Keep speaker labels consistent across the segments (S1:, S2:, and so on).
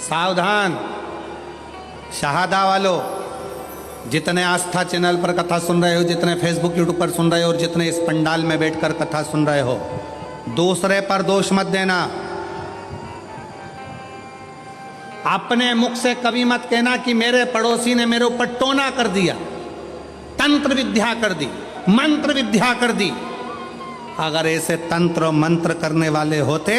S1: सावधान शहादा वालों, जितने आस्था चैनल पर कथा सुन रहे हो, जितने फेसबुक यूट्यूब पर सुन रहे हो और जितने इस पंडाल में बैठकर कथा सुन रहे हो, दूसरे पर दोष मत देना। अपने मुख से कभी मत कहना कि मेरे पड़ोसी ने मेरे ऊपर टोना कर दिया, तंत्र विद्या कर दी, मंत्र विद्या कर दी। अगर ऐसे तंत्र मंत्र करने वाले होते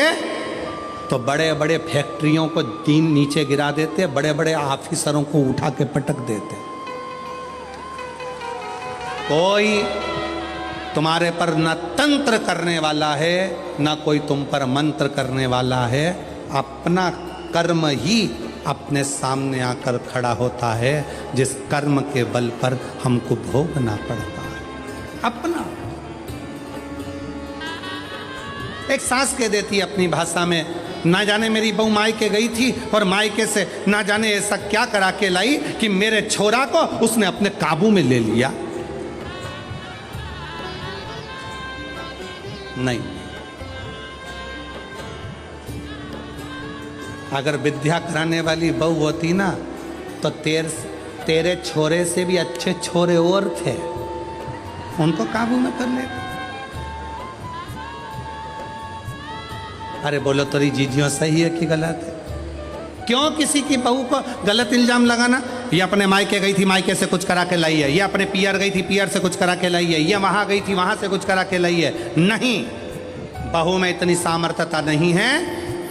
S1: तो बड़े बड़े फैक्ट्रियों को दीन नीचे गिरा देते, बड़े बड़े ऑफिसरों को उठा के पटक देते। कोई तुम्हारे पर न तंत्र करने वाला है न कोई तुम पर मंत्र करने वाला है। अपना कर्म ही अपने सामने आकर खड़ा होता है, जिस कर्म के बल पर हमको भोगना पड़ता है। अपना एक सास कह देती अपनी भाषा में, ना जाने मेरी बहू मायके गई थी और मायके से ना जाने ऐसा क्या करा के लाई कि मेरे छोरा को उसने अपने काबू में ले लिया। नहीं, अगर विद्या कराने वाली बहू होती ना तो तेरे छोरे से भी अच्छे छोरे और थे, उनको काबू में कर ले। अरे बोलो तेरी जीजियों सही है कि गलत है? क्यों किसी की बहू को गलत इल्जाम लगाना? ये अपने मायके गई थी, मायके से कुछ करा के लाई है, ये अपने पियर गई थी, पियर से कुछ करा के लाई है, ये वहां गई थी, वहां से कुछ करा के लाई है। नहीं, बहू में इतनी सामर्थ्यता नहीं है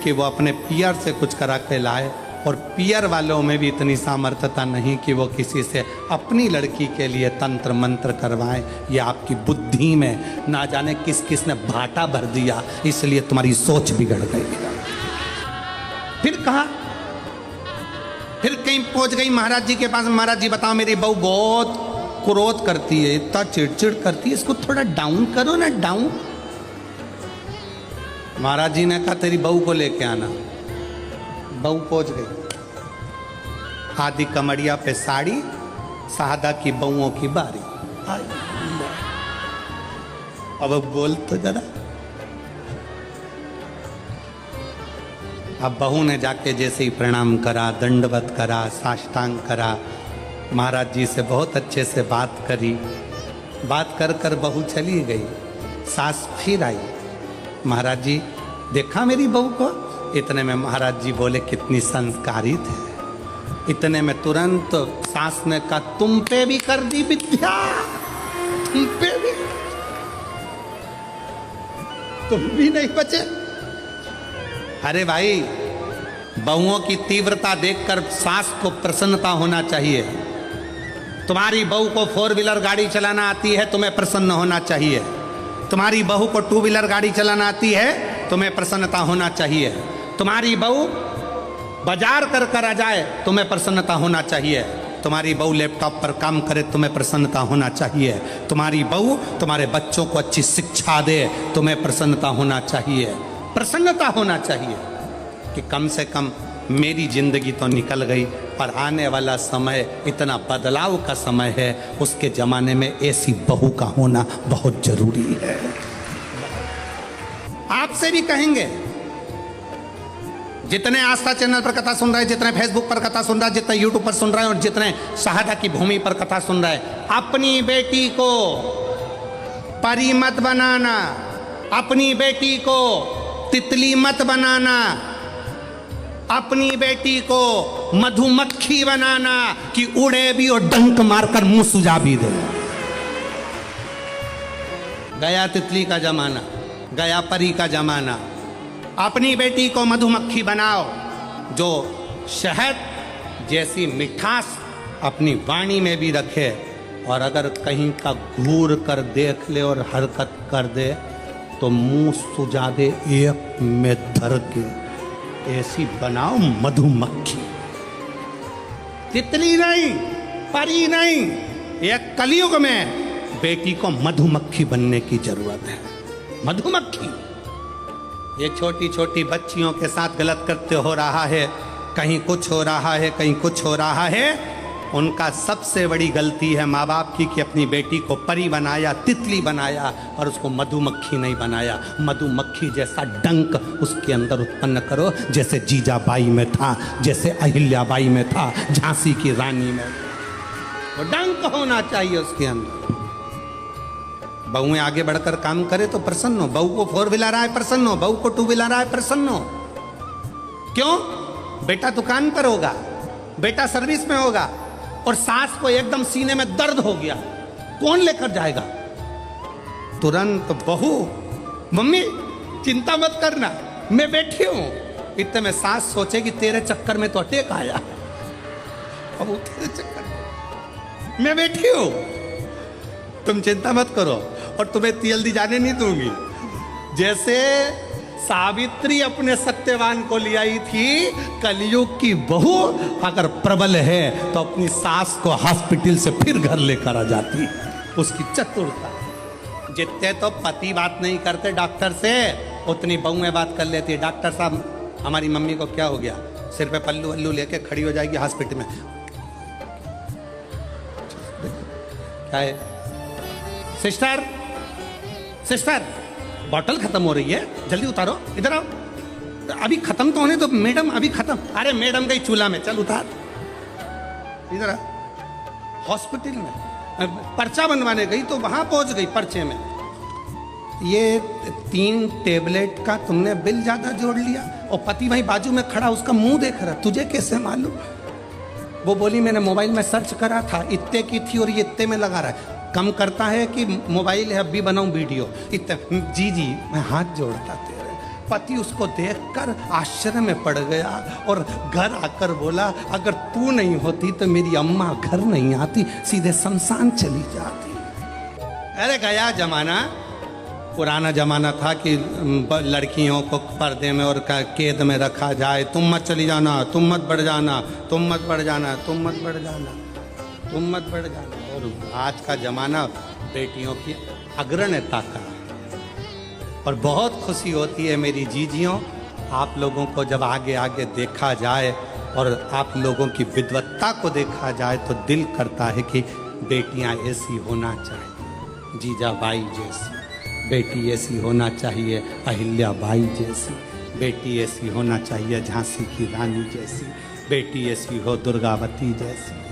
S1: कि वो अपने पियर से कुछ करा के लाए, और पियर वालों में भी इतनी सामर्थ्यता नहीं कि वो किसी से अपनी लड़की के लिए तंत्र मंत्र करवाएं। ये आपकी बुद्धि में ना जाने किस किस ने भाटा भर दिया, इसलिए तुम्हारी सोच बिगड़ गई। फिर कहा, फिर कहीं पहुंच गई महाराज जी के पास। महाराज जी बताओ, मेरी बहू बहुत क्रोध करती है, इतना चिड़चिड़ करती है, इसको थोड़ा डाउन करो ना, डाउन। महाराज जी ने कहा तेरी बहू को लेके आना। बहू पहुंच गई, आधी कमरिया पे साड़ी, सादा की बहुओं की बारी। अब बोल तो जरा। अब बहू ने जाके जैसे ही प्रणाम करा, दंडवत करा, साष्टांग करा, महाराज जी से बहुत अच्छे से बात करी। बात कर कर बहू चली गई। सास फिर आई, महाराज जी देखा मेरी बहू को? इतने में महाराज जी बोले कितनी संस्कारित है। इतने में तुरंत सास ने कहा तुम पे भी कर दी विद्या, तुम पे भी, तुम भी नहीं बचे। अरे भाई, बहुओं की तीव्रता देखकर सास को प्रसन्नता होना चाहिए। तुम्हारी बहू को 4 व्हीलर गाड़ी चलाना आती है, तुम्हें प्रसन्न होना चाहिए। तुम्हारी बहू को 2 व्हीलर गाड़ी चलाना आती है, तुम्हें प्रसन्नता होना चाहिए। तुम्हारी बहू बाजार कर कर आ जाए, तुम्हें प्रसन्नता होना चाहिए। तुम्हारी बहू लैपटॉप पर काम करे, तुम्हें प्रसन्नता होना चाहिए। तुम्हारी बहू तुम्हारे बच्चों को अच्छी शिक्षा दे, तुम्हें प्रसन्नता होना चाहिए। प्रसन्नता होना चाहिए कि कम से कम मेरी जिंदगी तो निकल गई, पर आने वाला समय इतना बदलाव का समय है, उसके ज़माने में ऐसी बहू का होना बहुत जरूरी है। आपसे भी कहेंगे, जितने आस्था चैनल पर कथा सुन रहे हैं, जितने फेसबुक पर कथा सुन रहे हैं, जितने यूट्यूब पर सुन रहे हैं और जितने शहादा की भूमि पर कथा सुन रहे हैं, अपनी बेटी को परी मत बनाना, अपनी बेटी को तितली मत बनाना, अपनी बेटी को मधुमक्खी बनाना कि उड़े भी और डंक मारकर मुंह सुझा भी दे। गया तितली का जमाना, गया परी का जमाना। अपनी बेटी को मधुमक्खी बनाओ, जो शहद जैसी मिठास अपनी वाणी में भी रखे, और अगर कहीं का घूर कर देख ले और हरकत कर दे तो मुंह सुझा दे एक में धर के। ऐसी बनाओ मधुमक्खी, तितली नहीं, परी नहीं। एक कलयुग में बेटी को मधुमक्खी बनने की जरूरत है। मधुमक्खी, ये छोटी छोटी बच्चियों के साथ गलत करते हो रहा है, कहीं कुछ हो रहा है, कहीं कुछ हो रहा है। उनका सबसे बड़ी गलती है माँ बाप की कि अपनी बेटी को परी बनाया, तितली बनाया और उसको मधुमक्खी नहीं बनाया। मधुमक्खी जैसा डंक उसके अंदर उत्पन्न करो, जैसे जीजाबाई में था, जैसे अहिल्याबाई में था, झांसी की रानी में। वो डंक होना चाहिए उसके अंदर। बहुएं आगे बढ़कर काम करे तो प्रसन्न हो। बहू को 4 व्हीलर आए प्रसन्न हो, बहू को 2 व्हीलर आए प्रसन्न हो। क्यों? बेटा दुकान पर होगा, बेटा सर्विस में होगा और सास को एकदम सीने में दर्द हो गया, कौन लेकर जाएगा? तुरंत बहू, मम्मी चिंता मत करना मैं बैठी हूं। इतने में सास सोचेगी तेरे चक्कर में तो अटैक आया, अब तेरे चक्कर में मैं बैठी हूं, तुम चिंता मत करो और तुम्हें जल्दी जाने नहीं दूंगी। जैसे सावित्री अपने सत्यवान को ले आई थी, कलयुग की बहू अगर प्रबल है तो अपनी सास को हॉस्पिटल से फिर घर लेकर आ जाती है। उसकी चतुरता। जितने तो पति बात नहीं करते डॉक्टर से, उतनी बहुएं बात कर लेती है। डॉक्टर साहब हमारी मम्मी को क्या हो गया? सिर पे पल्लू वल्लू लेके खड़ी हो जाएगी हॉस्पिटल में। क्या है? सिस्टर सिस्टर बॉटल खत्म हो रही है, जल्दी उतारो, इधर आओ, अभी खत्म तो होने तो। मैडम अभी खत्म। अरे मैडम गई चूल्हा में, चल उतार, इधर आ। हॉस्पिटल में पर्चा बनवाने गई तो वहां पहुंच गई पर्चे में, ये 3 टेबलेट का तुमने बिल ज्यादा जोड़ लिया। और पति वहीं बाजू में खड़ा उसका मुंह देख रहा, तुझे कैसे मालूम? वो बोली मैंने मोबाइल में सर्च करा था, इतने की थी और ये इतने में लगा रहा है। कम करता है कि मोबाइल है, अभी बनाऊं वीडियो इतने। जी जी मैं हाथ जोड़ता तेरे। पति उसको देखकर आश्चर्य में पड़ गया और घर आकर बोला अगर तू नहीं होती तो मेरी अम्मा घर नहीं आती, सीधे शमशान चली जाती। अरे गया जमाना, पुराना जमाना था कि लड़कियों को पर्दे में और कैद में रखा जाए। तुम मत चली जाना, तुम मत बढ़ जाना, तुम मत बढ़ जाना, तुम मत बढ़ जाना, तुम मत बढ़ जाना। और आज का जमाना बेटियों की अग्रणता का। और बहुत खुशी होती है मेरी जीजियों, आप लोगों को जब आगे आगे देखा जाए और आप लोगों की विद्वत्ता को देखा जाए तो दिल करता है कि बेटियां ऐसी होना चाहिए, जीजाबाई जैसी बेटी ऐसी होना चाहिए, अहिल्याबाई जैसी बेटी ऐसी होना चाहिए, झांसी की रानी जैसी बेटी ऐसी हो, दुर्गावती जैसी।